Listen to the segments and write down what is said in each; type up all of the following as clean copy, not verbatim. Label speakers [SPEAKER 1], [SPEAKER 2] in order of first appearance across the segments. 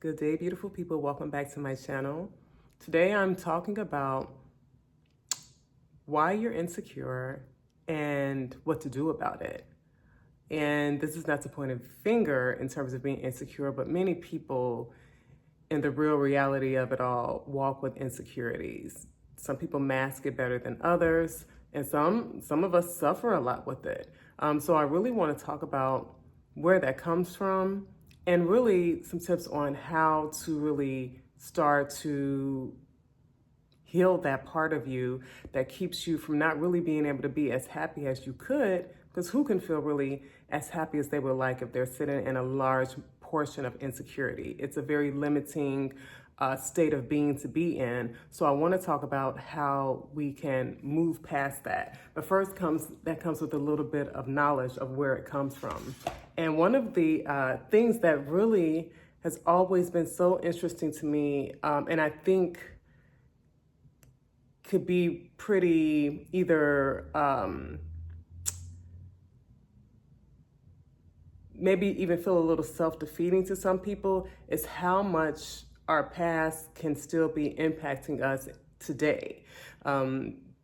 [SPEAKER 1] Good day, beautiful people. Welcome back to my channel. Today I'm talking about why you're insecure and what to do about it. And this is not to point a finger in terms of being insecure, but many people in the real reality of it all walk with insecurities. Some people mask it better than others, and some of us suffer a lot with it. So I really want to talk about where that comes from and really some tips on how to really start to heal that part of you that keeps you from not really being able to be as happy as you could, because who can feel really as happy as they would like if they're sitting in a large portion of insecurity? It's a very limiting state of being to be in. So I want to talk about how we can move past that. But first comes with a little bit of knowledge of where it comes from. And one of the things that really has always been so interesting to me, and I think could be pretty either maybe even feel a little self-defeating to some people, is how much our past can still be impacting us today.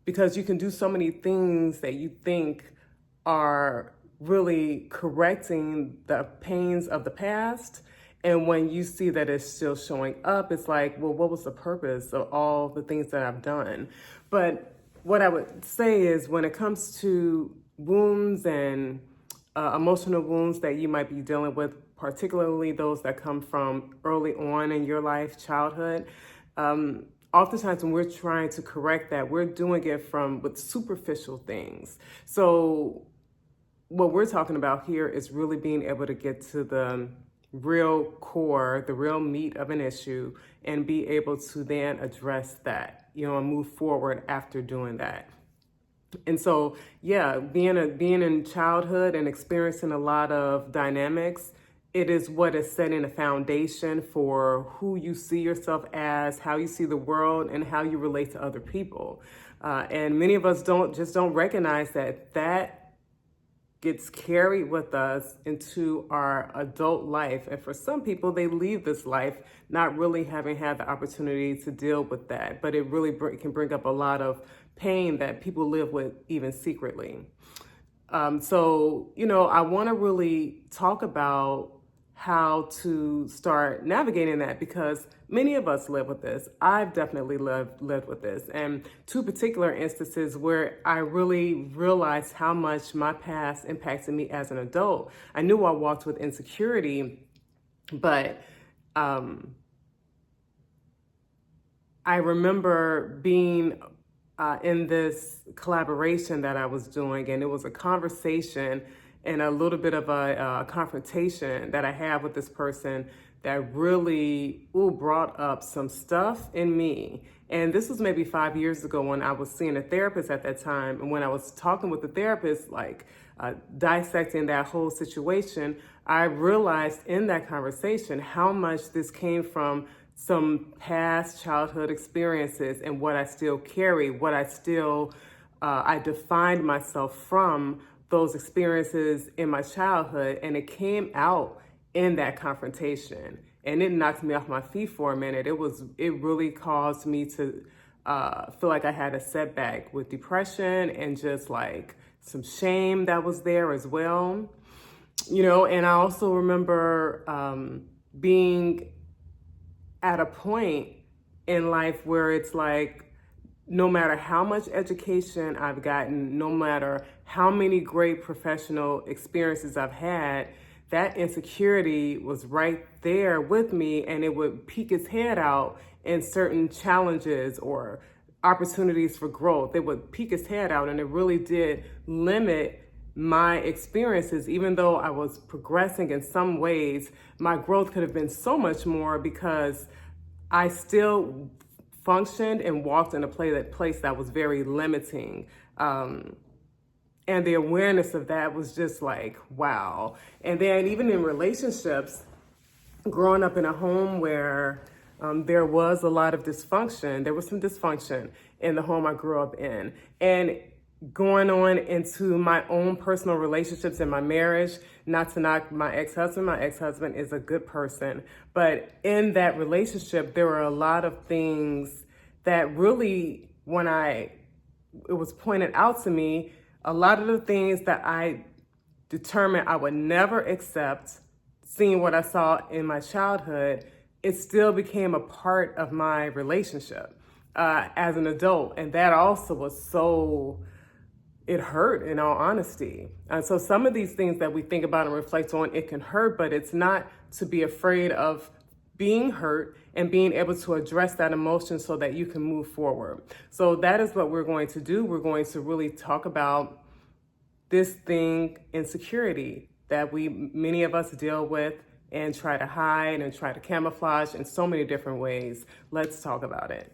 [SPEAKER 1] Because you can do so many things that you think are really correcting the pains of the past. And when you see that it's still showing up, it's like, well, what was the purpose of all the things that I've done? But what I would say is when it comes to wounds and emotional wounds that you might be dealing with, particularly those that come from early on in your life, childhood, oftentimes when we're trying to correct that, we're doing it with superficial things. So what we're talking about here is really being able to get to the real core, the real meat of an issue, and be able to then address that, and move forward after doing that. And so, yeah, being in childhood and experiencing a lot of dynamics, it is what is setting a foundation for who you see yourself as, how you see the world, and how you relate to other people. And many of us don't recognize that gets carried with us into our adult life. And for some people, they leave this life not really having had the opportunity to deal with that. But it really can bring up a lot of pain that people live with even secretly. So, I want to really talk about how to start navigating that, because many of us live with this. I've definitely lived with this. And two particular instances where I really realized how much my past impacted me as an adult. I knew I walked with insecurity, but I remember being in this collaboration that I was doing, and it was a conversation and a little bit of a confrontation that I had with this person that really brought up some stuff in me. And this was maybe 5 years ago when I was seeing a therapist at that time. And when I was talking with the therapist, dissecting that whole situation, I realized in that conversation how much this came from some past childhood experiences and what I still carry, what I defined myself from those experiences in my childhood. And it came out in that confrontation, and it knocked me off my feet for a minute. It really caused me to feel like I had a setback with depression and just like some shame that was there as well. And I also remember being at a point in life where it's like, no matter how much education I've gotten, no matter how many great professional experiences I've had, that insecurity was right there with me, and it would peek its head out in certain challenges or opportunities for growth. It would peek its head out, and it really did limit my experiences. Even though I was progressing in some ways, my growth could have been so much more, because I still functioned and walked in a place that was very limiting. And the awareness of that was just like, wow. And then even in relationships, growing up in a home where there was a lot of dysfunction, there was some dysfunction in the home I grew up in. And going on into my own personal relationships in my marriage, not to knock my ex-husband is a good person, but in that relationship, there were a lot of things that really, when it was pointed out to me, a lot of the things that I determined I would never accept, seeing what I saw in my childhood, it still became a part of my relationship as an adult. And that also was so, it hurt, in all honesty. And so some of these things that we think about and reflect on, it can hurt, but it's not to be afraid of being hurt and being able to address that emotion so that you can move forward. So that is what we're going to do. We're going to really talk about this thing, insecurity, that many of us deal with and try to hide and try to camouflage in so many different ways. Let's talk about it.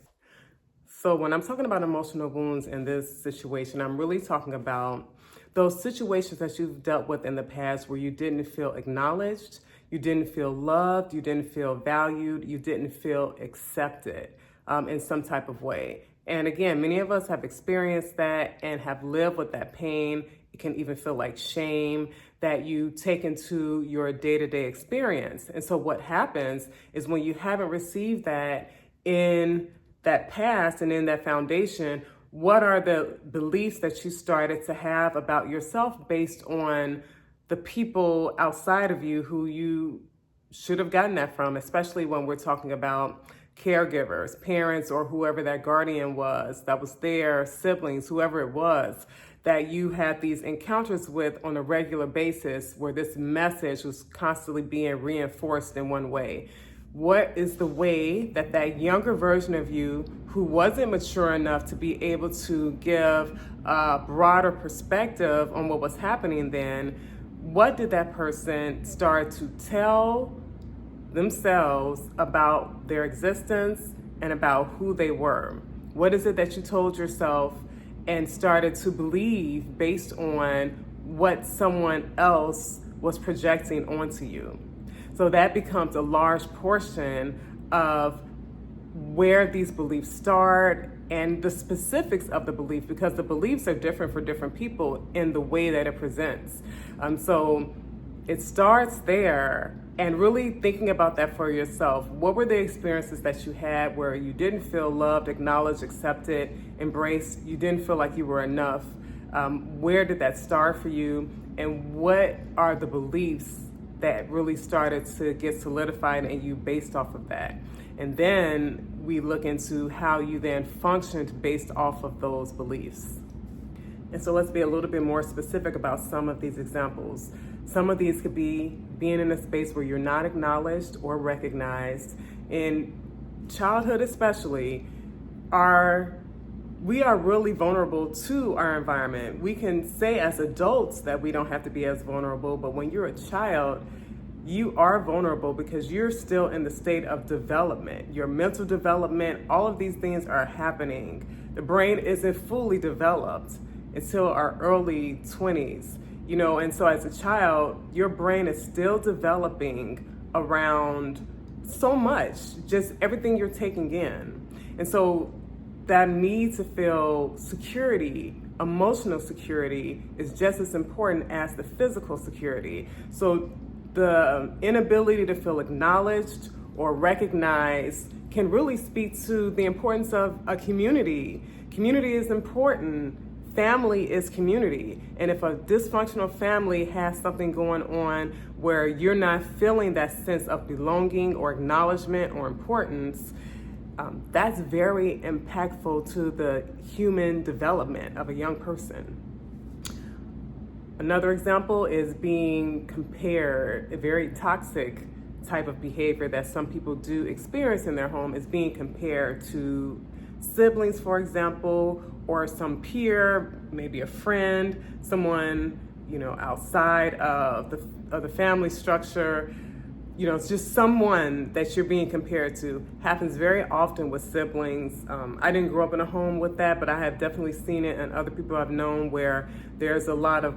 [SPEAKER 1] So when I'm talking about emotional wounds in this situation, I'm really talking about those situations that you've dealt with in the past where you didn't feel acknowledged, you didn't feel loved, you didn't feel valued, you didn't feel accepted in some type of way. And again, many of us have experienced that and have lived with that pain. It can even feel like shame that you take into your day-to-day experience. And so what happens is when you haven't received that in that past and in that foundation, what are the beliefs that you started to have about yourself based on the people outside of you who you should have gotten that from, especially when we're talking about caregivers, parents, or whoever that guardian was that was there, siblings, whoever it was, that you had these encounters with on a regular basis where this message was constantly being reinforced in one way. What is the way that that younger version of you who wasn't mature enough to be able to give a broader perspective on what was happening then, what did that person start to tell themselves about their existence and about who they were? What is it that you told yourself and started to believe based on what someone else was projecting onto you? So that becomes a large portion of where these beliefs start and the specifics of the belief, because the beliefs are different for different people in the way that it presents. So it starts there, and really thinking about that for yourself. What were the experiences that you had where you didn't feel loved, acknowledged, accepted, embraced, you didn't feel like you were enough? Where did that start for you? And what are the beliefs that really started to get solidified in you based off of that? And then we look into how you then functioned based off of those beliefs. And so let's be a little bit more specific about some of these examples. Some of these could be being in a space where you're not acknowledged or recognized. In childhood especially, we are really vulnerable to our environment. We can say as adults that we don't have to be as vulnerable, but when you're a child, you are vulnerable because you're still in the state of development. Your mental development, all of these things are happening. The brain isn't fully developed until our early 20s, and so as a child, your brain is still developing around so much, just everything you're taking in. And so that need to feel security, emotional security, is just as important as the physical security. So the inability to feel acknowledged or recognized can really speak to the importance of a community. Community is important. Family is community. And if a dysfunctional family has something going on where you're not feeling that sense of belonging or acknowledgement or importance, that's very impactful to the human development of a young person. Another example is being compared. A very toxic type of behavior that some people do experience in their home is being compared to siblings, for example, or some peer, maybe a friend, someone, outside of the family structure. It's just someone that you're being compared to. Happens very often with siblings. I didn't grow up in a home with that, but I have definitely seen it in other people I've known where there's a lot of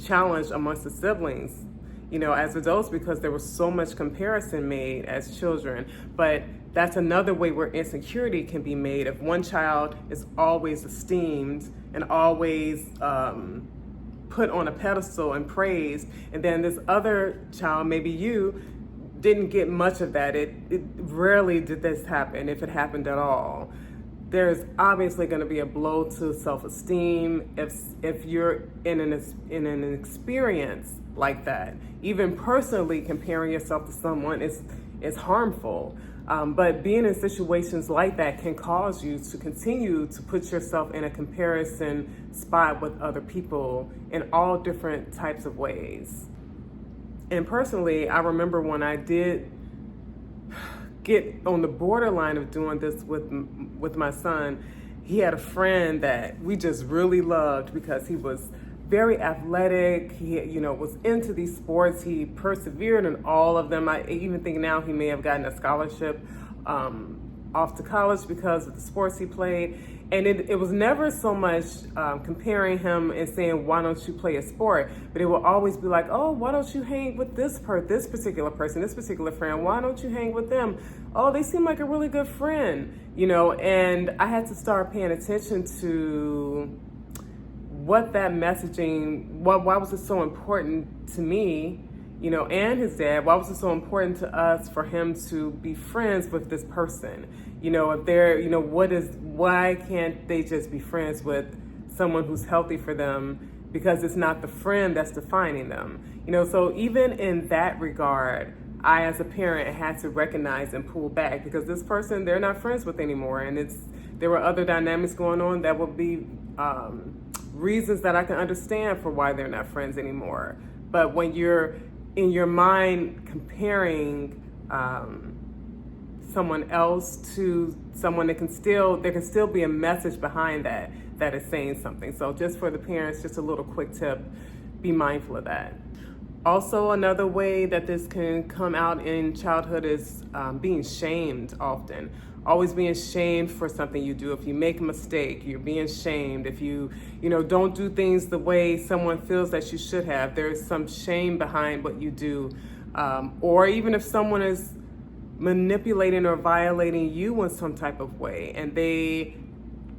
[SPEAKER 1] challenge amongst the siblings. as adults, because there was so much comparison made as children. But that's another way where insecurity can be made. If one child is always esteemed and always put on a pedestal and praised, and then this other child, maybe you, didn't get much of that. It rarely did this happen, if it happened at all. There's obviously going to be a blow to self-esteem if you're in an experience like that. Even personally, comparing yourself to someone is harmful. But being in situations like that can cause you to continue to put yourself in a comparison spot with other people in all different types of ways. And personally, I remember when I did get on the borderline of doing this with my son, he had a friend that we just really loved because he was very athletic. He, was into these sports. He persevered in all of them. I even think now he may have gotten a scholarship off to college because of the sports he played. And it was never so much comparing him and saying, why don't you play a sport? But it will always be like, oh, why don't you hang with this particular person, this particular friend? Why don't you hang with them? Oh, they seem like a really good friend, And I had to start paying attention to what that messaging, why was it so important to me, and his dad? Why was it so important to us for him to be friends with this person? If they're, why can't they just be friends with someone who's healthy for them? Because it's not the friend that's defining them. So even in that regard, I, as a parent, had to recognize and pull back, because this person, they're not friends with anymore. And there were other dynamics going on that would be reasons that I can understand for why they're not friends anymore. But when you're in your mind comparing someone else to someone, there can still be a message behind that is saying something. So just for the parents, just a little quick tip, be mindful of that. Also, another way that this can come out in childhood is being shamed often. Always being shamed for something you do. If you make a mistake, you're being shamed. If you don't do things the way someone feels that you should have, there's some shame behind what you do. Or even if someone is manipulating or violating you in some type of way, and they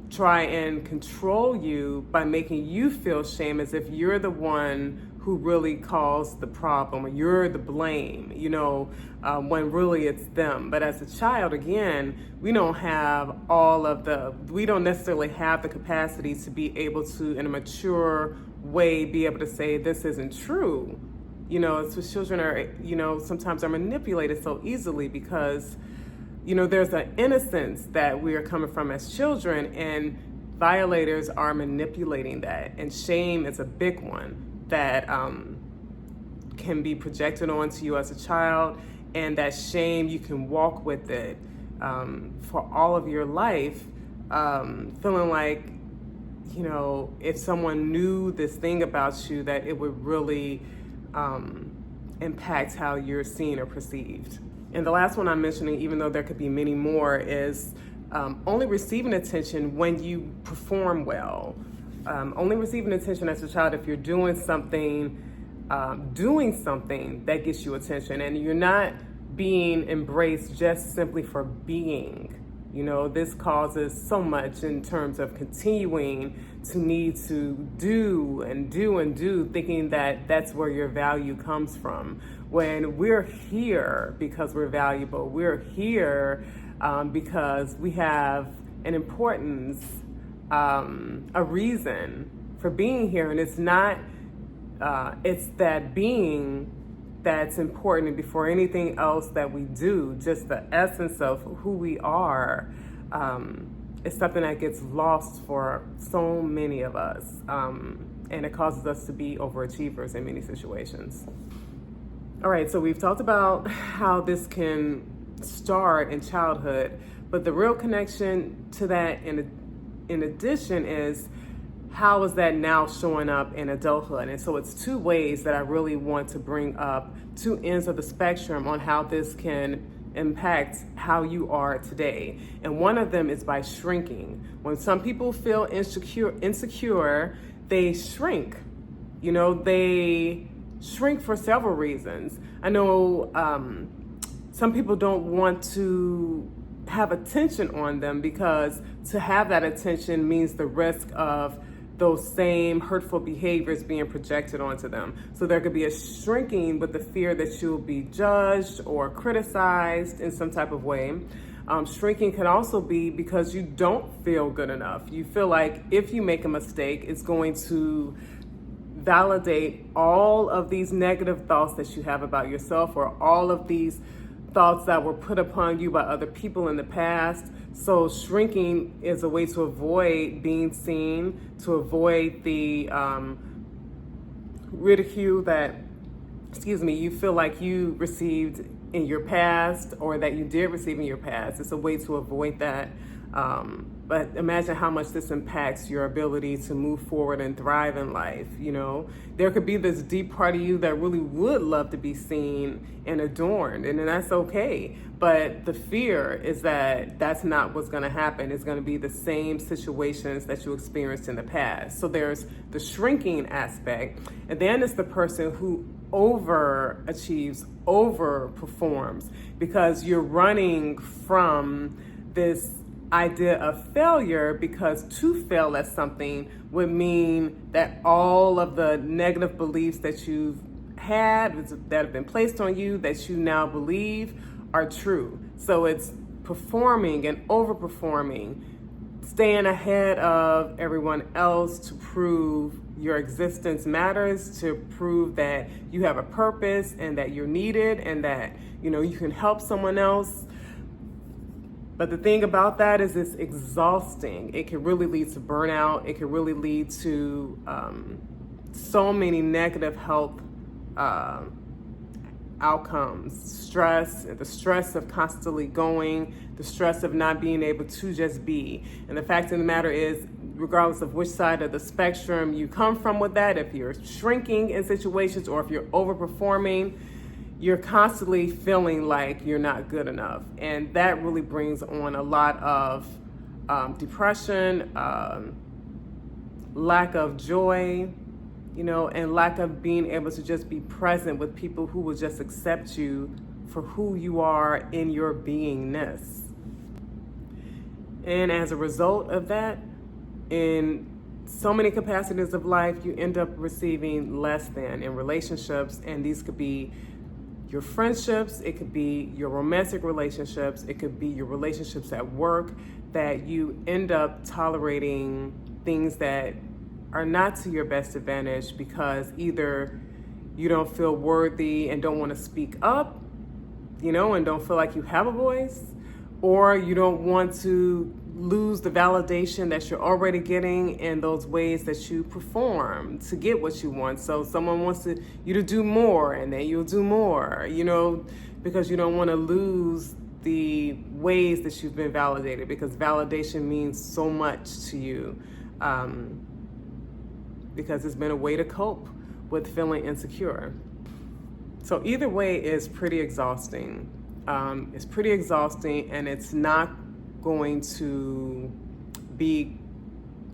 [SPEAKER 1] try and control you by making you feel shame as if you're the one who really caused the problem, or you're the blame, when really it's them. But as a child, again, we don't necessarily have the capacity to be able to, in a mature way, be able to say, this isn't true. It's what children are, sometimes are manipulated so easily because, there's an innocence that we are coming from as children, and violators are manipulating that. And shame is a big one that can be projected onto you as a child, and that shame, you can walk with it for all of your life, feeling like, if someone knew this thing about you, that it would really impact how you're seen or perceived. And the last one I'm mentioning, even though there could be many more, is only receiving attention when you perform well. Only receiving attention as a child if you're doing something that gets you attention, and you're not being embraced just simply for being. This causes so much in terms of continuing to need to do and do and do, thinking that that's where your value comes from. When we're here because we're valuable, we're here because we have an importance, a reason for being here. And it's not, it's that being that's important before anything else that we do. Just the essence of who we are is something that gets lost for so many of us, and it causes us to be overachievers in many situations. All right, so we've talked about how this can start in childhood, but the real connection to that in addition is, how is that now showing up in adulthood? And so it's two ways that I really want to bring up, two ends of the spectrum on how this can impact how you are today. And one of them is by shrinking. When some people feel insecure, they shrink. They shrink for several reasons. I know some people don't want to have attention on them because to have that attention means the risk of those same hurtful behaviors being projected onto them. So there could be a shrinking with the fear that you'll be judged or criticized in some type of way. Shrinking can also be because you don't feel good enough. You feel like if you make a mistake, it's going to validate all of these negative thoughts that you have about yourself, or all of these thoughts that were put upon you by other people in the past. So shrinking is a way to avoid being seen, to avoid the ridicule that, you feel like you received in your past, or that you did receive in your past. It's a way to avoid that. But imagine how much this impacts your ability to move forward and thrive in life. There could be this deep part of you that really would love to be seen and adorned, and then that's okay. But the fear is that that's not what's going to happen. It's going to be the same situations that you experienced in the past. So there's the shrinking aspect, and then it's the person who overachieves, overperforms, because you're running from this idea of failure, because to fail at something would mean that all of the negative beliefs that you've had, that have been placed on you, that you now believe are true. So it's performing and overperforming, staying ahead of everyone else to prove your existence matters, to prove that you have a purpose and that you're needed and that you can help someone else. But the thing about that is it's exhausting. It can really lead to burnout. It can really lead to so many negative health outcomes. Stress, the stress of constantly going, the stress of not being able to just be. And the fact of the matter is, regardless of which side of the spectrum you come from with that, if you're shrinking in situations or if you're overperforming, you're constantly feeling like you're not good enough. And that really brings on a lot of depression, lack of joy, and lack of being able to just be present with people who will just accept you for who you are in your beingness. And as a result of that, in so many capacities of life, you end up receiving less than in relationships, and these could be your friendships, it could be your romantic relationships, it could be your relationships at work, that you end up tolerating things that are not to your best advantage because either you don't feel worthy and don't want to speak up, and don't feel like you have a voice, or you don't want to lose the validation that you're already getting in those ways that you perform to get what you want. So someone wants you to do more, and then you'll do more, because you don't want to lose the ways that you've been validated, because validation means so much to you, because it's been a way to cope with feeling insecure. So either way is pretty exhausting. It's pretty exhausting, and it's not going to be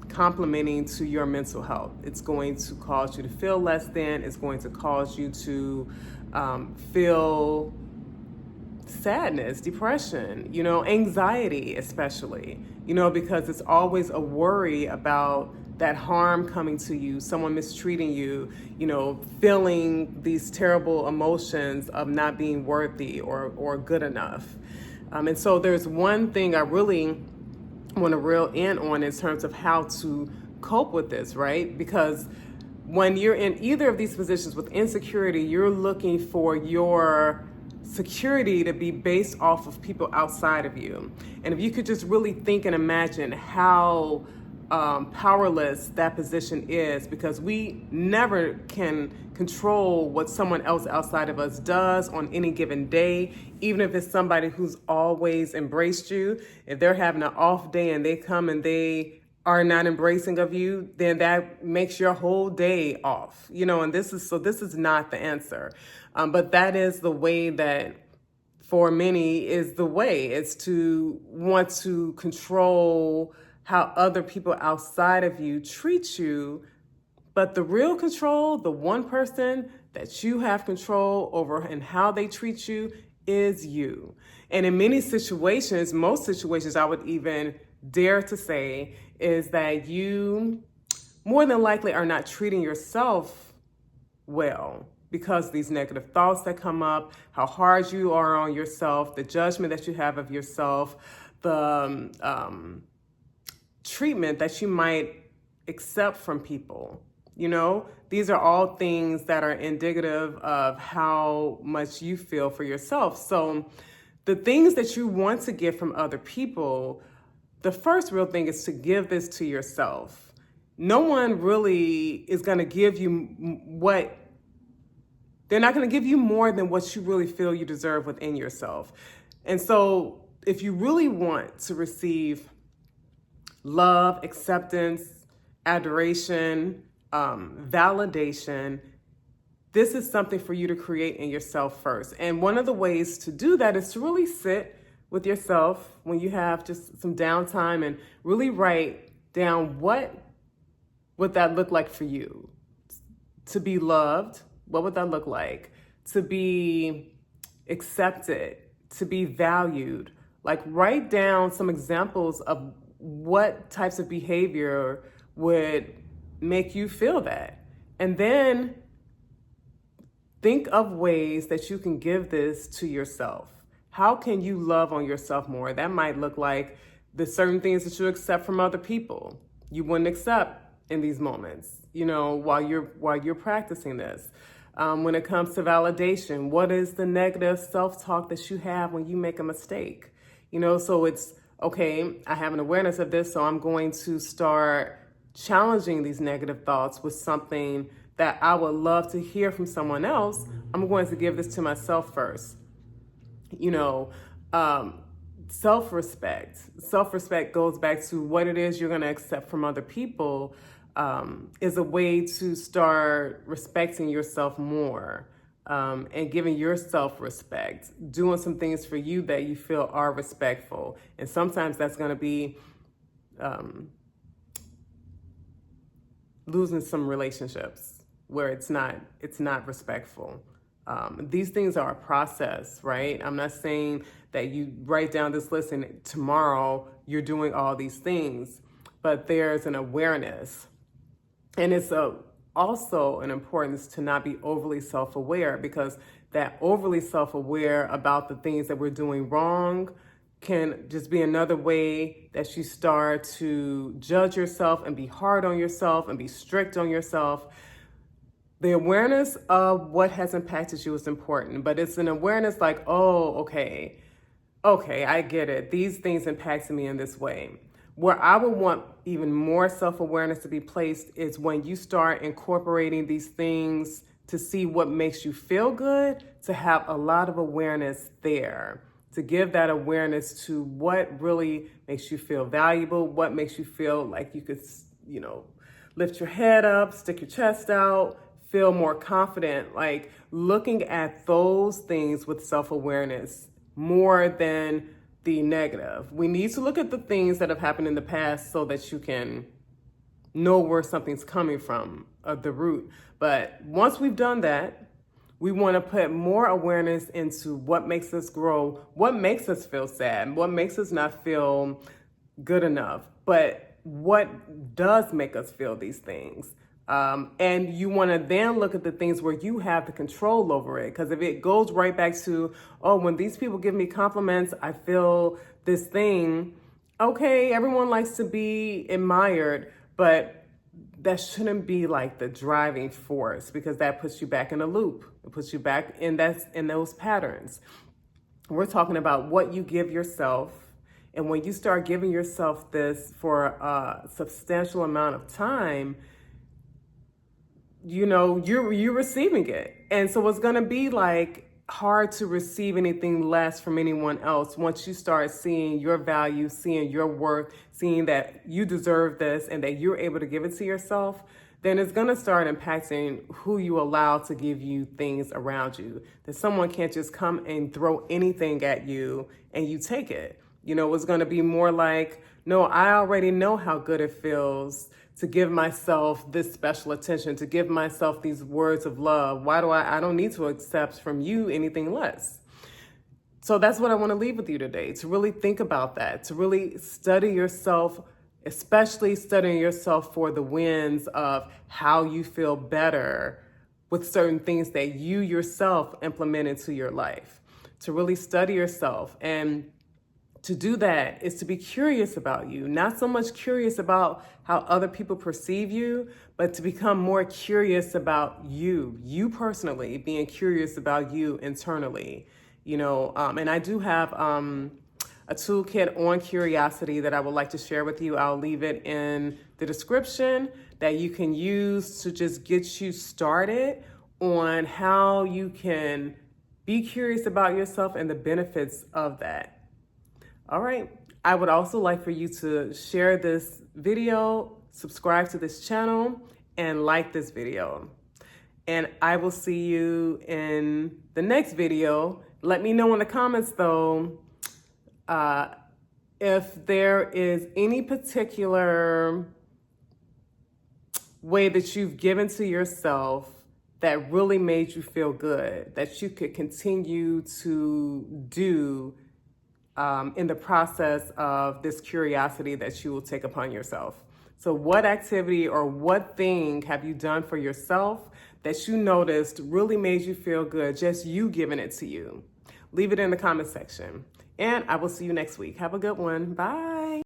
[SPEAKER 1] complementing to your mental health. It's going to cause you to feel less than. It's going to cause you to feel sadness, depression, anxiety especially, because it's always a worry about that harm coming to you, someone mistreating you, feeling these terrible emotions of not being worthy or good enough. And so there's one thing I really want to reel in on in terms of how to cope with this, right? Because when you're in either of these positions with insecurity, you're looking for your security to be based off of people outside of you. And if you could just really think and imagine how powerless that position is, because we never can control what someone else outside of us does on any given day, even if it's somebody who's always embraced you. If they're having an off day and they come and they are not embracing of you, then that makes your whole day off, and this is not the answer. But that is the way that for many is the way. It's to want to control how other people outside of you treat you. But the real control, the one person that you have control over and how they treat you is you. And in many situations, most situations, I would even dare to say, is that you more than likely are not treating yourself well because of these negative thoughts that come up, how hard you are on yourself, the judgment that you have of yourself, the treatment that you might accept from people. These are all things that are indicative of how much you feel for yourself. So the things that you want to get from other people, the first real thing is to give this to yourself. No one really is going to give you they're not going to give you more than what you really feel you deserve within yourself. And so if you really want to receive love, acceptance, adoration, validation, this is something for you to create in yourself first. And one of the ways to do that is to really sit with yourself when you have just some downtime and really write down what would that look like for you. To be loved, what would that look like? To be accepted, to be valued. Like, write down some examples of what types of behavior would make you feel that. And then think of ways that you can give this to yourself. How can you love on yourself more? That might look like the certain things that you accept from other people you wouldn't accept in these moments, while you're practicing this. When it comes to validation, what is the negative self-talk that you have when you make a mistake? So it's, okay, I have an awareness of this, so I'm going to start challenging these negative thoughts with something that I would love to hear from someone else. I'm going to give this to myself first. Self-respect. Self-respect goes back to what it is you're going to accept from other people, is a way to start respecting yourself more, and giving yourself respect, doing some things for you that you feel are respectful. And sometimes that's going to be losing some relationships where it's not respectful. These things are a process, right? I'm not saying that you write down this list and tomorrow you're doing all these things, but there's an awareness. And it's also an importance to not be overly self-aware, because that overly self-aware about the things that we're doing wrong can just be another way that you start to judge yourself and be hard on yourself and be strict on yourself. The awareness of what has impacted you is important, but it's an awareness like, oh, okay, I get it. These things impacted me in this way. Where I would want even more self-awareness to be placed is when you start incorporating these things to see what makes you feel good, to have a lot of awareness there, to give that awareness to what really makes you feel valuable, what makes you feel like you could, lift your head up, stick your chest out, feel more confident, like looking at those things with self-awareness more than the negative. We need to look at the things that have happened in the past so that you can know where something's coming from, the root. But once we've done that, we want to put more awareness into what makes us grow, what makes us feel sad, what makes us not feel good enough, but what does make us feel these things. And you want to then look at the things where you have the control over it. Because if it goes right back to, oh, when these people give me compliments, I feel this thing. Okay, everyone likes to be admired, but that shouldn't be like the driving force, because that puts you back in a loop. It puts you back in those patterns. We're talking about what you give yourself. And when you start giving yourself this for a substantial amount of time, you're receiving it. And so it's going to be like hard to receive anything less from anyone else once you start seeing your value, seeing your worth, seeing that you deserve this and that you're able to give it to yourself. Then it's going to start impacting who you allow to give you things around you. That someone can't just come and throw anything at you and you take it. It's going to be more like, no, I already know how good it feels to give myself this special attention, to give myself these words of love? Why do I don't need to accept from you anything less? So that's what I want to leave with you today, to really think about that, to really study yourself, especially studying yourself for the wins of how you feel better with certain things that you yourself implement into your life. To really study yourself, and to do that is to be curious about you, not so much curious about how other people perceive you, but to become more curious about you personally, being curious about you internally. And I do have a toolkit on curiosity that I would like to share with you. I'll leave it in the description, that you can use to just get you started on how you can be curious about yourself and the benefits of that. All right. I would also like for you to share this video, subscribe to this channel, and like this video. And I will see you in the next video. Let me know in the comments, though, if there is any particular way that you've given to yourself that really made you feel good, that you could continue to do in the process of this curiosity that you will take upon yourself. So what activity or what thing have you done for yourself that you noticed really made you feel good, just you giving it to you? Leave it in the comment section. And I will see you next week. Have a good one. Bye.